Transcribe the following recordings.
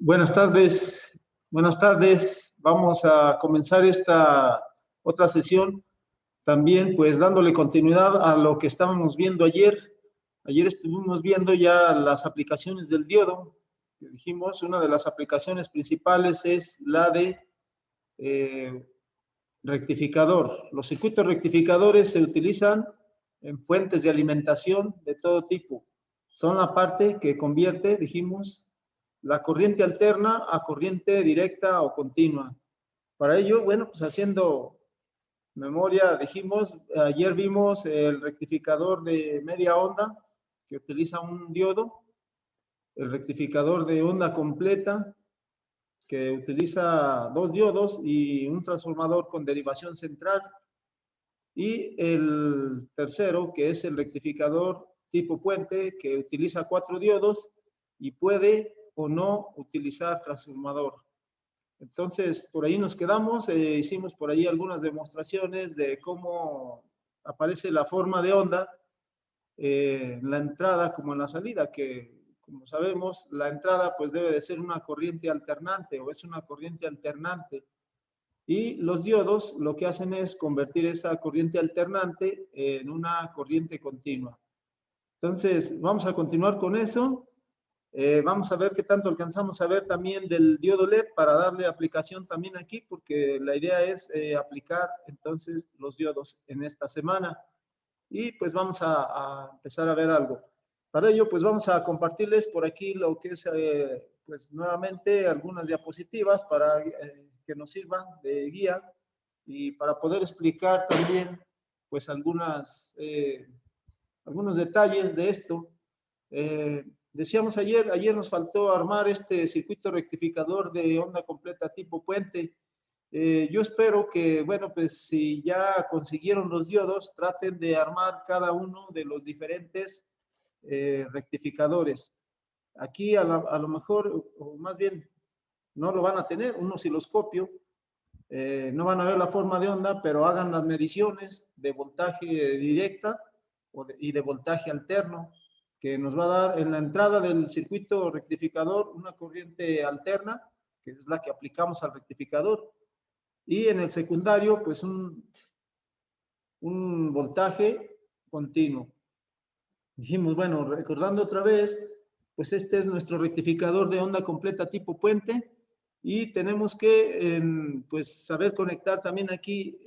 Buenas tardes, buenas tardes. Vamos a comenzar esta otra sesión, también pues dándole continuidad a lo que estábamos viendo ayer. Ayer estuvimos viendo ya las aplicaciones del diodo, que dijimos, una de las aplicaciones principales es la de rectificador. Los circuitos rectificadores se utilizan en fuentes de alimentación de todo tipo. Son la parte que convierte, dijimos, la corriente alterna a corriente directa o continua. Para ello, bueno, pues haciendo memoria, dijimos, ayer vimos el rectificador de media onda que utiliza un diodo, el rectificador de onda completa que utiliza dos diodos y un transformador con derivación central, y el tercero, que es el rectificador tipo puente, que utiliza 4 diodos y puede o no utilizar transformador. Entonces, por ahí nos quedamos, hicimos por ahí algunas demostraciones de cómo aparece la forma de onda en la entrada como en la salida, que como sabemos, la entrada pues debe de ser una corriente alternante o es una corriente alternante. Y los diodos lo que hacen es convertir esa corriente alternante en una corriente continua. Entonces, vamos a continuar con eso. Vamos a ver qué tanto alcanzamos a ver también del diodo LED para darle aplicación también aquí, porque la idea es aplicar entonces los diodos en esta semana. Y pues vamos a empezar a ver algo. Para ello, pues vamos a compartirles por aquí lo que es, pues nuevamente, algunas diapositivas para que nos sirvan de guía y para poder explicar también, pues algunos detalles de esto. Decíamos ayer nos faltó armar este circuito rectificador de onda completa tipo puente. Yo espero que, bueno, pues si ya consiguieron los diodos, traten de armar cada uno de los diferentes rectificadores. Aquí a lo mejor, o más bien, no lo van a tener, un osciloscopio, no van a ver la forma de onda, pero hagan las mediciones de voltaje directa y de voltaje alterno, que nos va a dar en la entrada del circuito rectificador una corriente alterna, que es la que aplicamos al rectificador, y en el secundario, pues un voltaje continuo. Dijimos, bueno, recordando otra vez, pues este es nuestro rectificador de onda completa tipo puente, y tenemos que pues saber conectar también aquí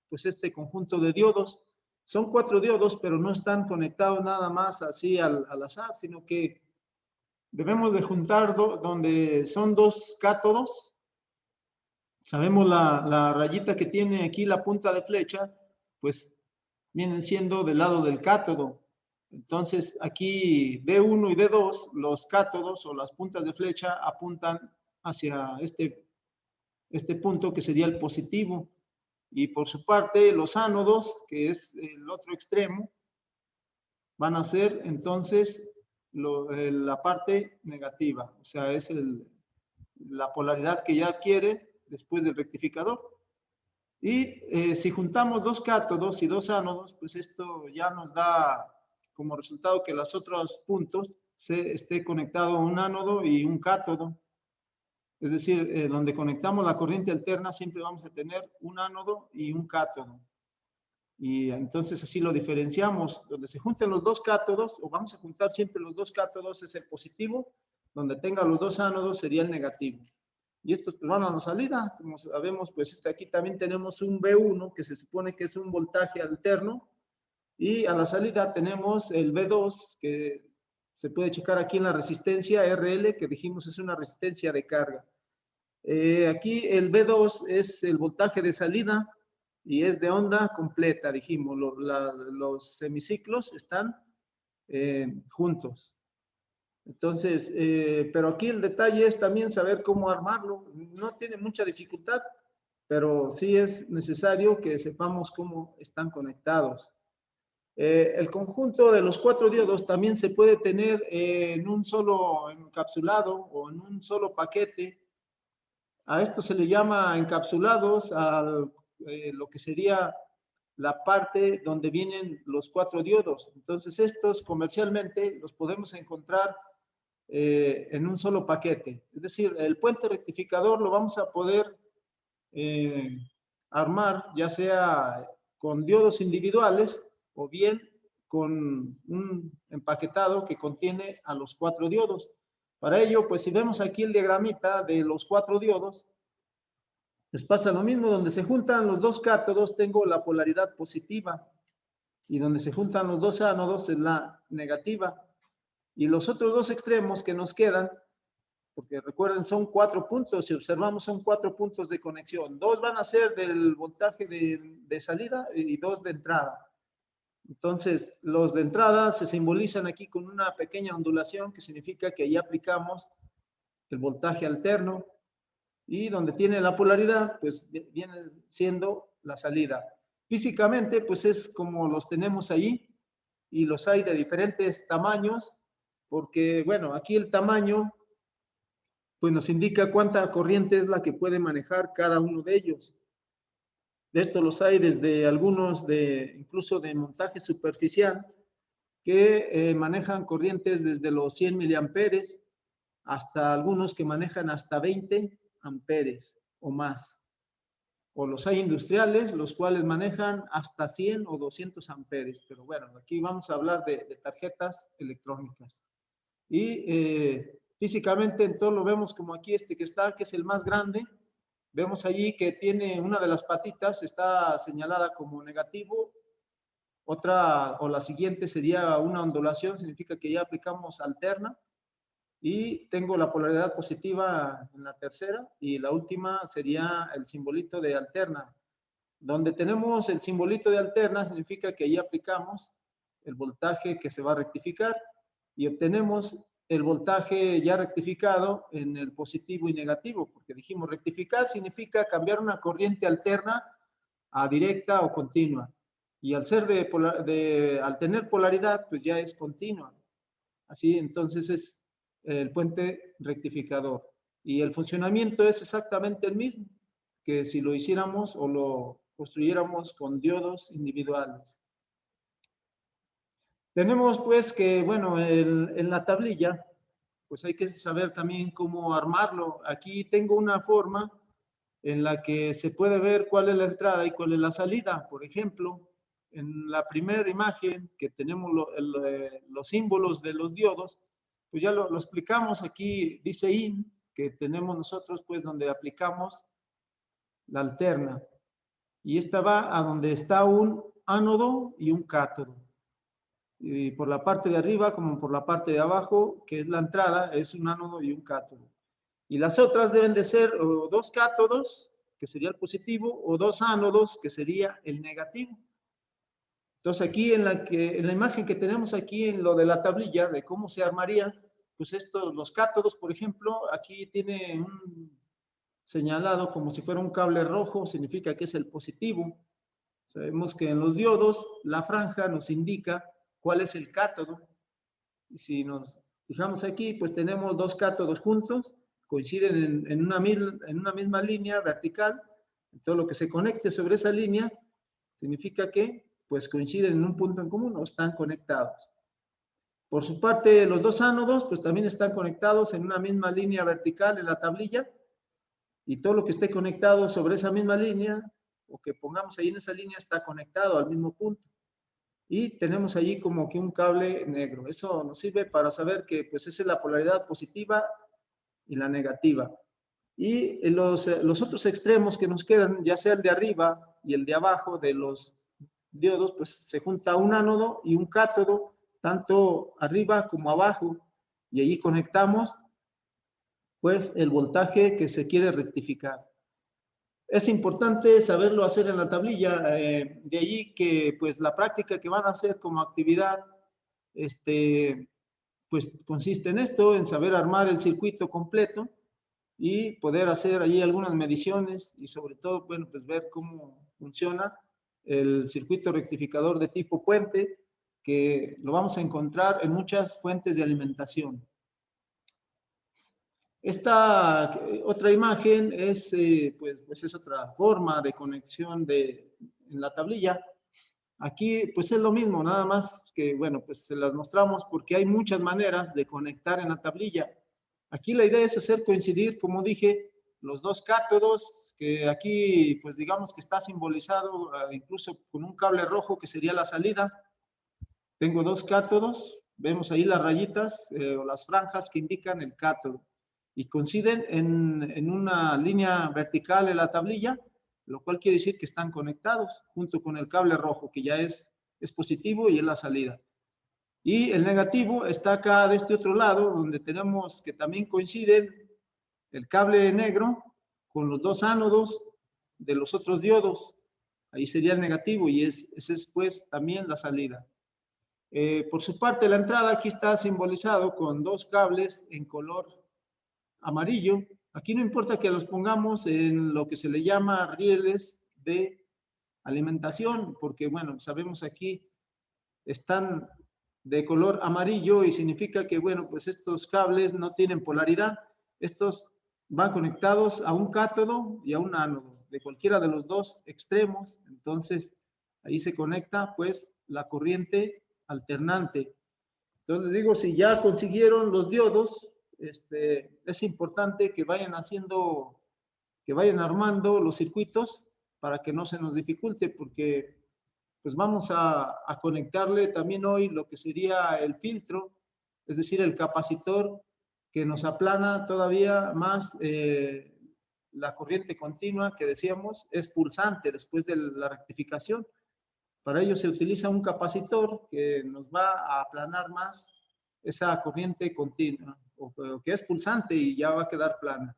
pues este conjunto de diodos. Son 4 diodos, pero no están conectados nada más así al azar, sino que debemos de juntar donde son 2 cátodos. Sabemos la rayita que tiene aquí la punta de flecha, pues vienen siendo del lado del cátodo. Entonces aquí D1 y D2, los cátodos o las puntas de flecha apuntan hacia este punto que sería el positivo. Y por su parte los ánodos, que es el otro extremo, van a ser entonces la parte negativa, o sea, es la polaridad que ya adquiere después del rectificador. Y si juntamos 2 cátodos y 2 ánodos, pues esto ya nos da como resultado que los otros puntos esté conectado un ánodo y un cátodo. Es decir, donde conectamos la corriente alterna siempre vamos a tener un ánodo y un cátodo. Y entonces así lo diferenciamos. Donde se junten los 2 cátodos, o vamos a juntar siempre los 2 cátodos, es el positivo. Donde tenga los 2 ánodos sería el negativo. Y estos pues, van a la salida. Como sabemos, pues aquí también tenemos un B1, que se supone que es un voltaje alterno. Y a la salida tenemos el B2, que se puede checar aquí en la resistencia RL, que dijimos es una resistencia de carga. Aquí el B2 es el voltaje de salida y es de onda completa, dijimos. Los semiciclos están juntos. Entonces, pero aquí el detalle es también saber cómo armarlo. No tiene mucha dificultad, pero sí es necesario que sepamos cómo están conectados. El conjunto de los 4 diodos también se puede tener en un solo encapsulado o en un solo paquete. A esto se le llama encapsulados a lo que sería la parte donde vienen los 4 diodos. Entonces, estos comercialmente los podemos encontrar en un solo paquete. Es decir, el puente rectificador lo vamos a poder armar ya sea con diodos individuales o bien con un empaquetado que contiene a los 4 diodos. Para ello, pues si vemos aquí el diagramita de los 4 diodos, pues pasa lo mismo, donde se juntan los dos cátodos tengo la polaridad positiva y donde se juntan los dos ánodos es la negativa. Y los otros dos extremos que nos quedan, porque recuerden son 4 puntos, si observamos son 4 puntos de conexión. 2 van a ser del voltaje de salida y 2 de entrada. Entonces, los de entrada se simbolizan aquí con una pequeña ondulación que significa que ahí aplicamos el voltaje alterno y donde tiene la polaridad, pues viene siendo la salida. Físicamente, pues es como los tenemos ahí y los hay de diferentes tamaños, porque, bueno, aquí el tamaño pues nos indica cuánta corriente es la que puede manejar cada uno de ellos. De estos los hay desde algunos incluso de montaje superficial, que manejan corrientes desde los 100 miliamperes hasta algunos que manejan hasta 20 amperes o más. O los hay industriales, los cuales manejan hasta 100 o 200 amperes. Pero bueno, aquí vamos a hablar de tarjetas electrónicas. Y físicamente entonces lo vemos como aquí que está, que es el más grande. Vemos allí que tiene una de las patitas, está señalada como negativo. Otra o la siguiente sería una ondulación, significa que ya aplicamos alterna. Y tengo la polaridad positiva en la tercera y la última sería el simbolito de alterna. Donde tenemos el simbolito de alterna significa que ahí aplicamos el voltaje que se va a rectificar y obtenemos el voltaje ya rectificado en el positivo y negativo, porque dijimos rectificar significa cambiar una corriente alterna a directa o continua. Y al ser al tener polaridad, pues ya es continua. Así, entonces es el puente rectificador. Y el funcionamiento es exactamente el mismo que si lo hiciéramos o lo construyéramos con diodos individuales. Tenemos pues que, bueno, en la tablilla, pues hay que saber también cómo armarlo. Aquí tengo una forma en la que se puede ver cuál es la entrada y cuál es la salida. Por ejemplo, en la primera imagen que tenemos los símbolos de los diodos, pues ya lo explicamos aquí, dice IN, que tenemos nosotros pues donde aplicamos la alterna. Y esta va a donde está un ánodo y un cátodo. Y por la parte de arriba como por la parte de abajo, que es la entrada, es un ánodo y un cátodo. Y las otras deben de ser o dos cátodos, que sería el positivo, o dos ánodos, que sería el negativo. Entonces aquí en la imagen que tenemos aquí en lo de la tablilla, de cómo se armaría, pues los cátodos, por ejemplo, aquí tiene un señalado como si fuera un cable rojo, significa que es el positivo. Sabemos que en los diodos la franja nos indica cuál es el cátodo. Y si nos fijamos aquí, pues tenemos dos cátodos juntos, coinciden en una misma línea vertical. Todo lo que se conecte sobre esa línea significa que pues coinciden en un punto en común o están conectados. Por su parte, los dos ánodos pues también están conectados en una misma línea vertical en la tablilla y todo lo que esté conectado sobre esa misma línea o que pongamos ahí en esa línea está conectado al mismo punto. Y tenemos allí como que un cable negro. Eso nos sirve para saber que pues esa es la polaridad positiva y la negativa. Y los otros extremos que nos quedan, ya sea el de arriba y el de abajo de los diodos, pues se junta un ánodo y un cátodo, tanto arriba como abajo, y allí conectamos pues el voltaje que se quiere rectificar. Es importante saberlo hacer en la tablilla, de allí que pues la práctica que van a hacer como actividad, pues consiste en esto, en saber armar el circuito completo y poder hacer allí algunas mediciones y sobre todo, bueno, pues ver cómo funciona el circuito rectificador de tipo puente, que lo vamos a encontrar en muchas fuentes de alimentación. Esta otra imagen es, pues es otra forma de conexión en la tablilla. Aquí pues es lo mismo, nada más que, bueno, pues se las mostramos porque hay muchas maneras de conectar en la tablilla. Aquí la idea es hacer coincidir, como dije, los dos cátodos, que aquí pues digamos que está simbolizado incluso con un cable rojo que sería la salida. Tengo dos cátodos, vemos ahí las rayitas o las franjas que indican el cátodo y coinciden en una línea vertical en la tablilla, lo cual quiere decir que están conectados junto con el cable rojo, que ya es positivo y es la salida. Y el negativo está acá de este otro lado, donde tenemos que también coinciden el cable negro con los dos ánodos de los otros diodos. Ahí sería el negativo y ese es pues también la salida. Por su parte, la entrada aquí está simbolizado con dos cables en color amarillo. Aquí no importa que los pongamos en lo que se le llama rieles de alimentación, porque bueno, sabemos aquí están de color amarillo y significa que bueno, pues estos cables no tienen polaridad. Estos van conectados a un cátodo y a un ánodo, de cualquiera de los dos extremos. Entonces, ahí se conecta pues la corriente alternante. Entonces les digo, si ya consiguieron los diodos, es importante que vayan haciendo, que vayan armando los circuitos para que no se nos dificulte, porque pues vamos a conectarle también hoy lo que sería el filtro, es decir, el capacitor que nos aplana todavía más la corriente continua que decíamos es pulsante después de la rectificación. Para ello se utiliza un capacitor que nos va a aplanar más esa corriente continua, o que es pulsante y ya va a quedar plana.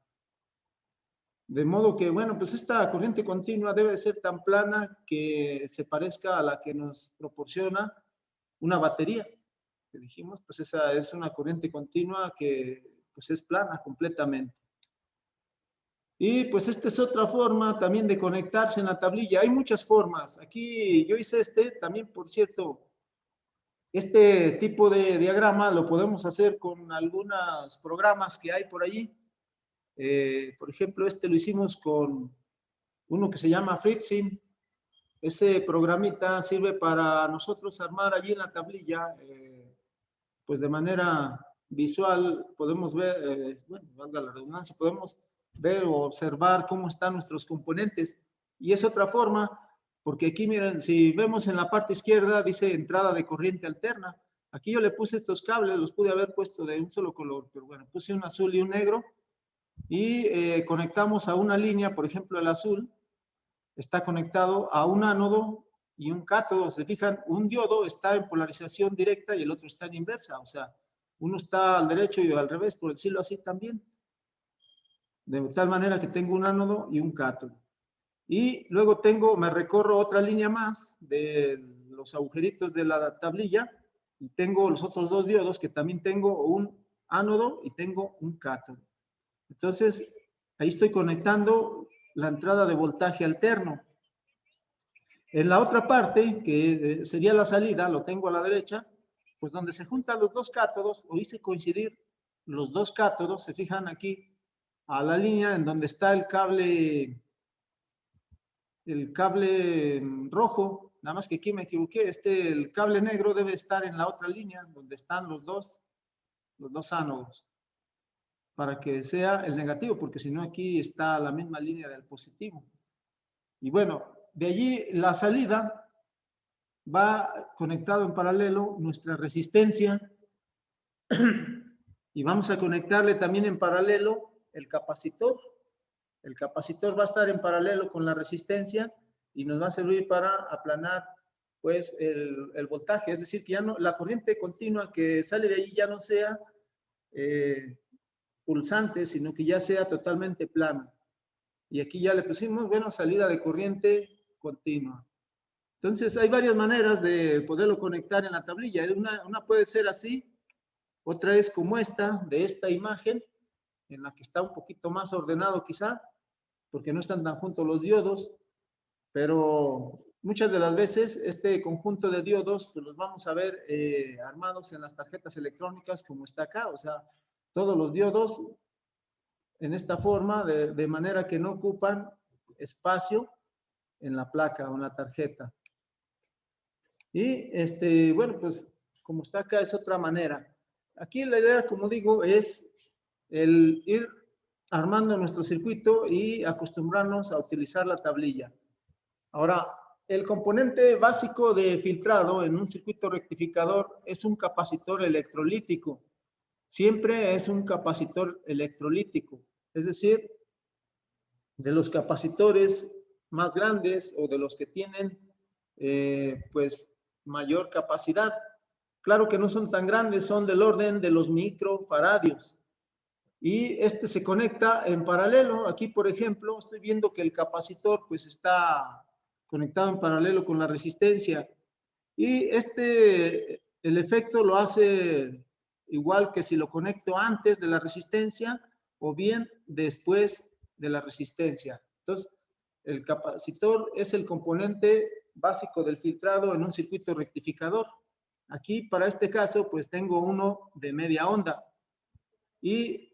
De modo que, bueno, pues esta corriente continua debe ser tan plana que se parezca a la que nos proporciona una batería. Que dijimos, pues esa es una corriente continua que pues es plana completamente. Y pues esta es otra forma también de conectarse en la tablilla. Hay muchas formas. Aquí yo hice también, por cierto, este tipo de diagrama lo podemos hacer con algunos programas que hay por allí. Por ejemplo, lo hicimos con uno que se llama Fritzing. Ese programita sirve para nosotros armar allí en la tablilla, pues de manera visual podemos ver, bueno, valga la redundancia, podemos ver o observar cómo están nuestros componentes. Y es otra forma, porque aquí miren, si vemos en la parte izquierda dice entrada de corriente alterna. Aquí yo le puse estos cables, los pude haber puesto de un solo color, pero bueno, puse un azul y un negro y conectamos a una línea, por ejemplo el azul está conectado a un ánodo y un cátodo. Se fijan, un diodo está en polarización directa y el otro está en inversa, o sea, uno está al derecho y al revés, por decirlo así también. De tal manera que tengo un ánodo y un cátodo. Y luego me recorro otra línea más de los agujeritos de la tablilla y tengo los otros dos diodos que también tengo un ánodo y tengo un cátodo. Entonces, ahí estoy conectando la entrada de voltaje alterno. En la otra parte, que sería la salida, lo tengo a la derecha, pues donde se juntan los dos cátodos, o hice coincidir los dos cátodos, se fijan aquí, a la línea en donde está el cable rojo, nada más que aquí me equivoqué, el cable negro debe estar en la otra línea, donde están los dos ánodos, para que sea el negativo, porque si no aquí está la misma línea del positivo. Y bueno, de allí la salida va conectado en paralelo nuestra resistencia y vamos a conectarle también en paralelo el capacitor. El capacitor va a estar en paralelo con la resistencia y nos va a servir para aplanar pues el voltaje, es decir, que ya no, la corriente continua que sale de ahí ya no sea pulsante, sino que ya sea totalmente plana. Y aquí ya le pusimos, bueno, salida de corriente continua. Entonces hay varias maneras de poderlo conectar en la tablilla. Una puede ser así, otra es como de esta imagen, en la que está un poquito más ordenado quizá, porque no están tan juntos los diodos, pero muchas de las veces este conjunto de diodos pues los vamos a ver armados en las tarjetas electrónicas como está acá, o sea, todos los diodos en esta forma, de manera que no ocupan espacio en la placa o en la tarjeta. Y bueno, pues como está acá es otra manera. Aquí la idea, como digo, es el ir armando nuestro circuito y acostumbrarnos a utilizar la tablilla. Ahora, el componente básico de filtrado en un circuito rectificador es un capacitor electrolítico. Siempre es un capacitor electrolítico, es decir, de los capacitores más grandes o de los que tienen pues mayor capacidad. Claro que no son tan grandes, son del orden de los microfaradios. Y este se conecta en paralelo. Aquí, por ejemplo, estoy viendo que el capacitor pues está conectado en paralelo con la resistencia. Y el efecto lo hace igual que si lo conecto antes de la resistencia o bien después de la resistencia. Entonces, el capacitor es el componente básico del filtrado en un circuito rectificador. Aquí, para este caso, pues tengo uno de media onda. Y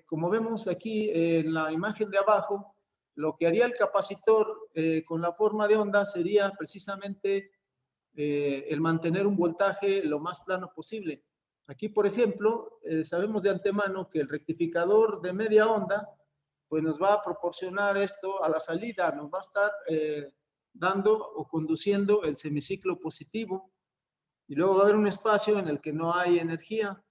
como vemos aquí en la imagen de abajo, lo que haría el capacitor con la forma de onda sería precisamente el mantener un voltaje lo más plano posible. Aquí, por ejemplo, sabemos de antemano que el rectificador de media onda, pues nos va a proporcionar esto a la salida, nos va a estar dando o conduciendo el semiciclo positivo, y luego va a haber un espacio en el que no hay energía.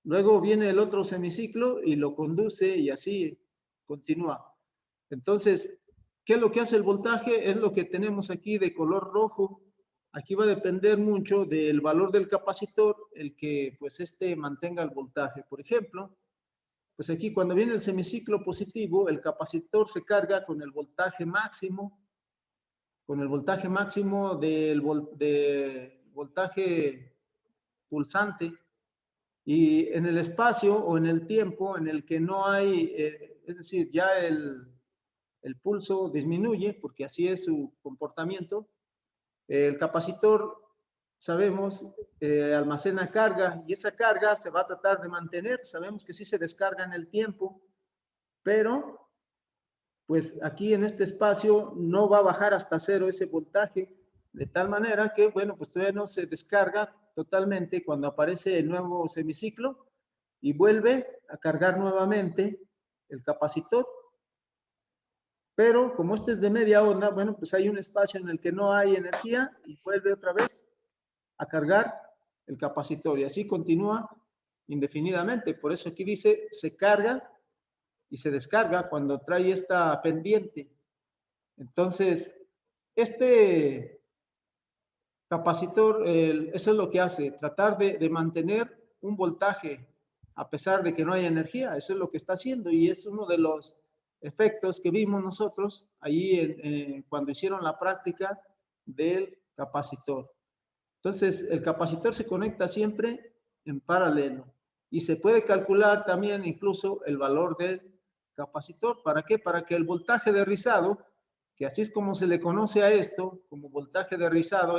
Luego viene el otro semiciclo y lo conduce y así continúa. Entonces, ¿qué es lo que hace el voltaje? Es lo que tenemos aquí de color rojo. Aquí va a depender mucho del valor del capacitor, el que pues mantenga el voltaje. Por ejemplo, pues aquí cuando viene el semiciclo positivo, el capacitor se carga con el voltaje máximo, del voltaje pulsante. Y en el espacio o en el tiempo en el que no hay, es decir, ya el pulso disminuye, porque así es su comportamiento, el capacitor, sabemos, almacena carga y esa carga se va a tratar de mantener. Sabemos que sí se descarga en el tiempo, pero pues aquí en este espacio no va a bajar hasta cero ese voltaje, de tal manera que, bueno, pues todavía no se descarga totalmente cuando aparece el nuevo semiciclo y vuelve a cargar nuevamente el capacitor. Pero como este es de media onda, bueno, pues hay un espacio en el que no hay energía y vuelve otra vez a cargar el capacitor y así continúa indefinidamente. Por eso aquí dice se carga y se descarga cuando trae esta pendiente. Entonces, este capacitor, eso es lo que hace, tratar de mantener un voltaje a pesar de que no hay energía. Eso es lo que está haciendo y es uno de los efectos que vimos nosotros ahí cuando hicieron la práctica del capacitor. Entonces, el capacitor se conecta siempre en paralelo y se puede calcular también incluso el valor del capacitor. ¿Para qué? Para que el voltaje de rizado, que así es como se le conoce a esto, como voltaje de rizado,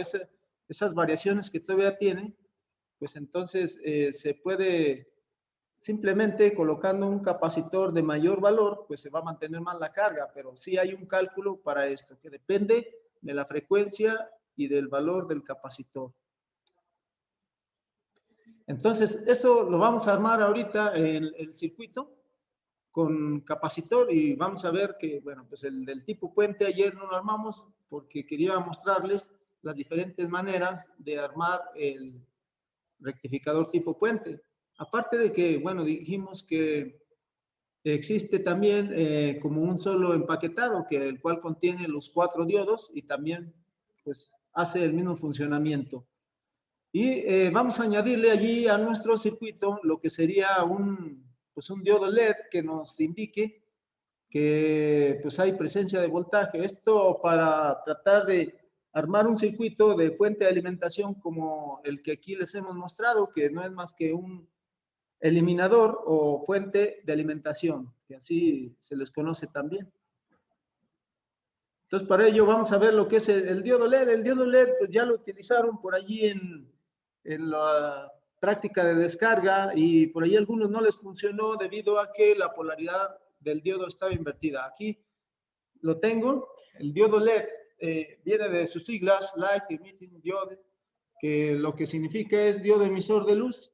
esas variaciones que todavía tiene, pues entonces se puede simplemente colocando un capacitor de mayor valor, pues se va a mantener más la carga, pero sí hay un cálculo para esto, que depende de la frecuencia y del valor del capacitor. Entonces, eso lo vamos a armar ahorita en el circuito con capacitor y vamos a ver que, bueno, pues el del tipo puente ayer no lo armamos porque quería mostrarles las diferentes maneras de armar el rectificador tipo puente. Aparte de que, bueno, dijimos que existe también como un solo empaquetado, que el cual contiene los 4 diodos y también pues hace el mismo funcionamiento. Y vamos a añadirle allí a nuestro circuito lo que sería pues un diodo LED que nos indique que pues hay presencia de voltaje. Esto para tratar de armar un circuito de fuente de alimentación como el que aquí les hemos mostrado, que no es más que un eliminador o fuente de alimentación, que así se les conoce también. Entonces, para ello vamos a ver lo que es el diodo LED. El diodo LED pues ya lo utilizaron por allí en la práctica de descarga y por ahí a algunos no les funcionó debido a que la polaridad del diodo estaba invertida. Aquí lo tengo, el diodo LED viene de sus siglas, Light Emitting Diode, que lo que significa es diodo emisor de luz.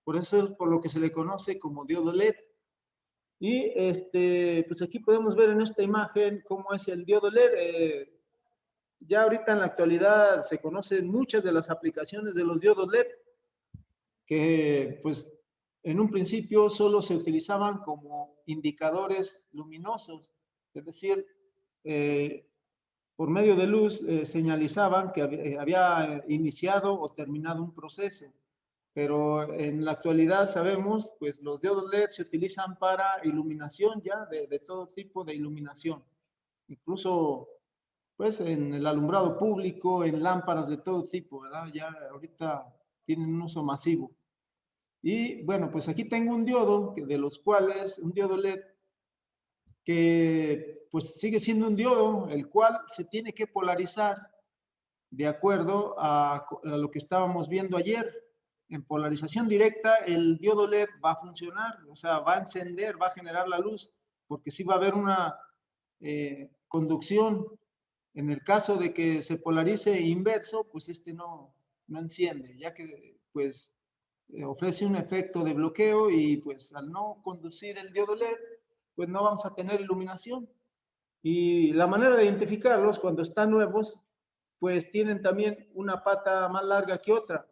Por eso es por lo que se le conoce como diodo LED. Y pues aquí podemos ver en esta imagen cómo es el diodo LED. Ya ahorita en la actualidad se conocen muchas de las aplicaciones de los diodos LED, que pues en un principio solo se utilizaban como indicadores luminosos, es decir, por medio de luz señalizaban que había iniciado o terminado un proceso. Pero en la actualidad sabemos, pues los diodos LED se utilizan para iluminación ya, de todo tipo de iluminación. Incluso, pues en el alumbrado público, en lámparas de todo tipo, ¿verdad? Ya ahorita tienen un uso masivo. Y bueno, pues aquí tengo un diodo, de los cuales, un diodo LED, que pues sigue siendo un diodo, el cual se tiene que polarizar de acuerdo a lo que estábamos viendo ayer. En polarización directa, el diodo LED va a funcionar, o sea, va a encender, va a generar la luz, porque sí va a haber una conducción. En el caso de que se polarice inverso, pues no enciende, ya que pues ofrece un efecto de bloqueo y pues al no conducir el diodo LED, pues no vamos a tener iluminación. Y la manera de identificarlos cuando están nuevos, pues tienen también una pata más larga que otra.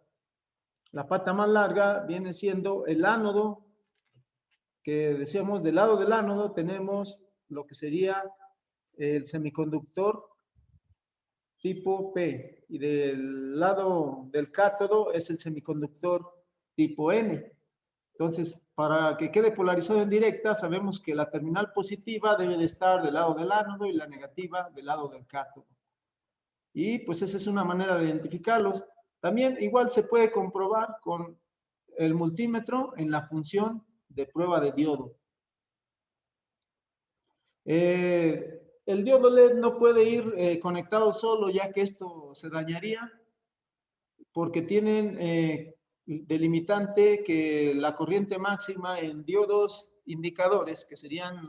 La pata más larga viene siendo el ánodo, que decíamos del lado del ánodo tenemos lo que sería el semiconductor tipo P, y del lado del cátodo es el semiconductor tipo N. Entonces, para que quede polarizado en directa, sabemos que la terminal positiva debe de estar del lado del ánodo y la negativa del lado del cátodo. Y pues esa es una manera de identificarlos. También igual se puede comprobar con el multímetro en la función de prueba de diodo. El diodo LED no puede ir conectado solo, ya que esto se dañaría, porque tienen delimitante que la corriente máxima en diodos indicadores, que serían,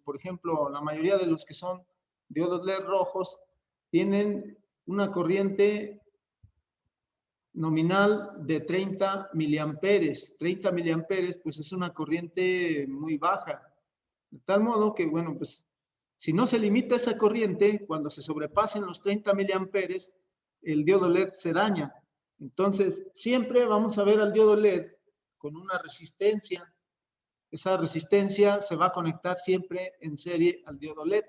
por ejemplo, la mayoría de los que son diodos LED rojos, tienen una corriente nominal de 30 miliamperes. 30 miliamperes, pues es una corriente muy baja. De tal modo que, bueno, pues si no se limita esa corriente, cuando se sobrepasen los 30 miliamperes, el diodo LED se daña. Entonces, siempre vamos a ver al diodo LED con una resistencia. Esa resistencia se va a conectar siempre en serie al diodo LED.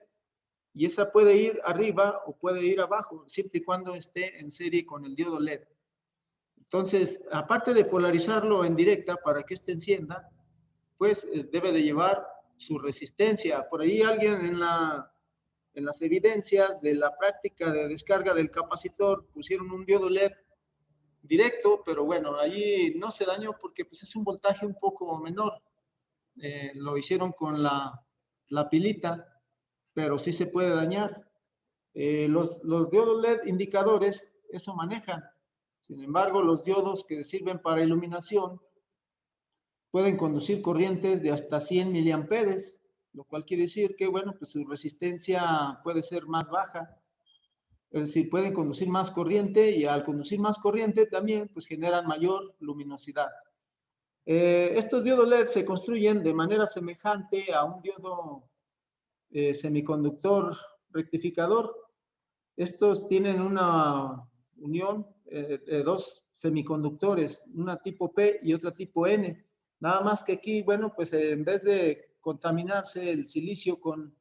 Y esa puede ir arriba o puede ir abajo, siempre y cuando esté en serie con el diodo LED. Entonces, aparte de polarizarlo en directa para que éste encienda, pues debe de llevar su resistencia. Por ahí alguien en las evidencias de la práctica de descarga del capacitor pusieron un diodo LED directo, pero bueno, allí no se dañó porque pues es un voltaje un poco menor. Lo hicieron con la pilita, pero sí se puede dañar. Los diodos LED indicadores, eso manejan. Sin embargo, los diodos que sirven para iluminación pueden conducir corrientes de hasta 100 miliamperes, lo cual quiere decir que, bueno, pues su resistencia puede ser más baja. Es decir, pueden conducir más corriente y al conducir más corriente también, pues generan mayor luminosidad. Estos diodos LED se construyen de manera semejante a un diodo semiconductor rectificador. Estos tienen una unión de dos semiconductores, una tipo P y otra tipo N. Nada más que aquí, bueno, pues en vez de contaminarse el silicio con,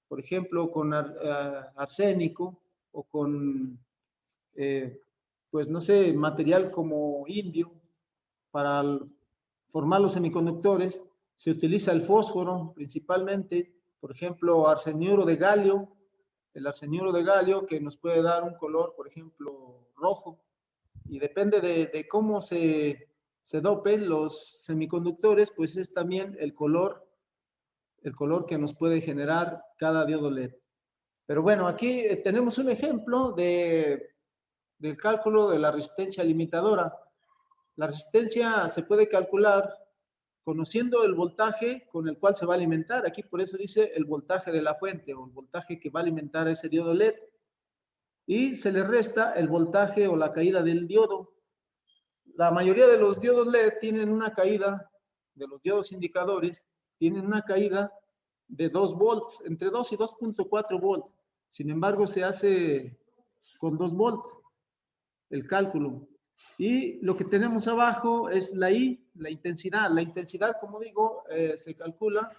por ejemplo, con arsénico o con, pues no sé, material como indio para formar los semiconductores, se utiliza el fósforo principalmente, por ejemplo, arseniuro de galio, el arseniuro de galio que nos puede dar un color, por ejemplo, rojo, y depende de cómo se dopen los semiconductores, pues es también el color que nos puede generar cada diodo LED. Pero bueno, aquí tenemos un ejemplo del cálculo de la resistencia limitadora. La resistencia se puede calcular conociendo el voltaje con el cual se va a alimentar. Aquí por eso dice el voltaje de la fuente o el voltaje que va a alimentar ese diodo LED. y se le resta el voltaje o la caída del diodo. La mayoría de los diodos LED tienen una caída, de los diodos indicadores, tienen una caída de 2 volts, entre 2 y 2.4 volts. Sin embargo, se hace con 2 volts el cálculo. Y lo que tenemos abajo es la I, la intensidad. La intensidad, como digo, se calcula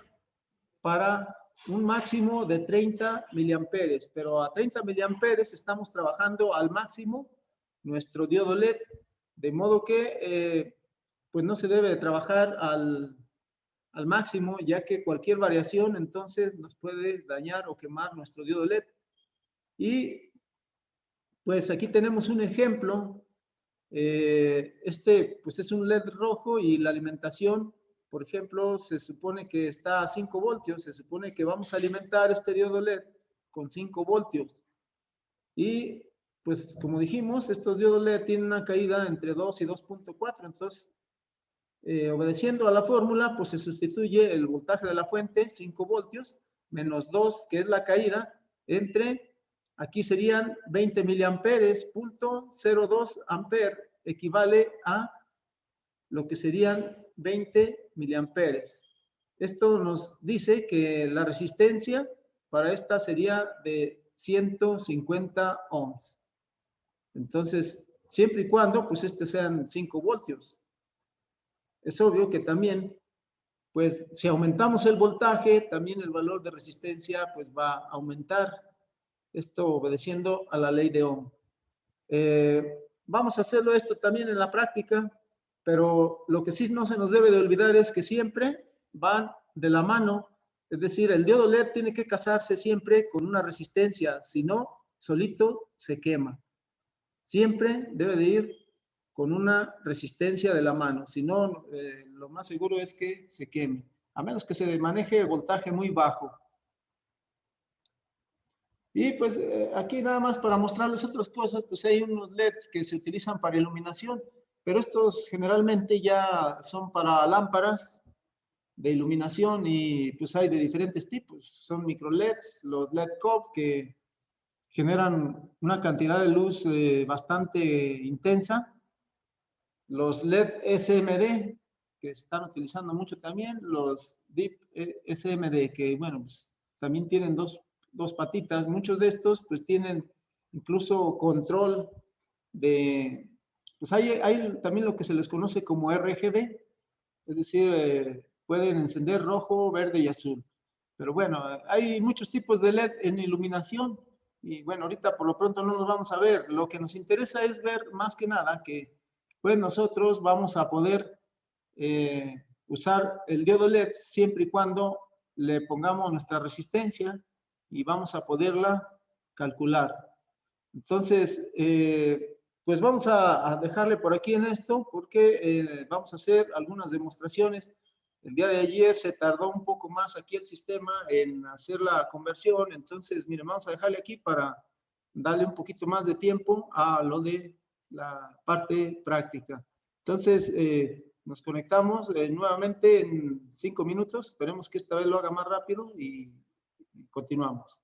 para un máximo de 30 miliamperes, pero a 30 miliamperes estamos trabajando al máximo nuestro diodo LED, de modo que pues no se debe trabajar al máximo, ya que cualquier variación entonces nos puede dañar o quemar nuestro diodo LED. Y pues aquí tenemos un ejemplo. Pues es un LED rojo y la alimentación, por ejemplo, se supone que está a 5 voltios, se supone que vamos a alimentar este diodo LED con 5 voltios. Y pues como dijimos, estos diodos LED tienen una caída entre 2 y 2.4, entonces obedeciendo a la fórmula, pues se sustituye el voltaje de la fuente, 5 voltios, menos 2, que es la caída, entre, aquí serían 20 miliamperes, punto 02 amper, equivale a lo que serían 20 miliamperes. Esto nos dice que la resistencia para esta sería de 150 ohms. Entonces, siempre y cuando, pues sean 5 voltios. Es obvio que también, pues si aumentamos el voltaje, también el valor de resistencia pues va a aumentar. Esto obedeciendo a la ley de Ohm. Vamos a hacerlo esto también en la práctica, pero lo que sí no se nos debe de olvidar es que siempre van de la mano, es decir, el diodo LED tiene que casarse siempre con una resistencia, si no, solito se quema. Siempre debe de ir con una resistencia de la mano, si no, lo más seguro es que se queme, a menos que se maneje voltaje muy bajo. Y pues aquí nada más para mostrarles otras cosas, pues hay unos LEDs que se utilizan para iluminación, pero estos generalmente ya son para lámparas de iluminación y pues hay de diferentes tipos. Son micro LEDs, los LED COB que generan una cantidad de luz bastante intensa. Los LED SMD, que están utilizando mucho también, los DIP SMD, que bueno, pues, también tienen dos patitas. Muchos de estos pues tienen incluso control de, pues hay también lo que se les conoce como RGB, es decir, pueden encender rojo, verde y azul. Pero bueno, hay muchos tipos de LED en iluminación y bueno, ahorita por lo pronto no los vamos a ver. Lo que nos interesa es ver más que nada que pues nosotros vamos a poder usar el diodo LED siempre y cuando le pongamos nuestra resistencia y vamos a poderla calcular. Entonces, pues vamos a dejarle por aquí en esto porque vamos a hacer algunas demostraciones. El día de ayer se tardó un poco más aquí el sistema en hacer la conversión, entonces, miren, vamos a dejarle aquí para darle un poquito más de tiempo a lo de la parte práctica. Entonces, nos conectamos nuevamente en 5 minutos. Esperemos que esta vez lo haga más rápido y continuamos.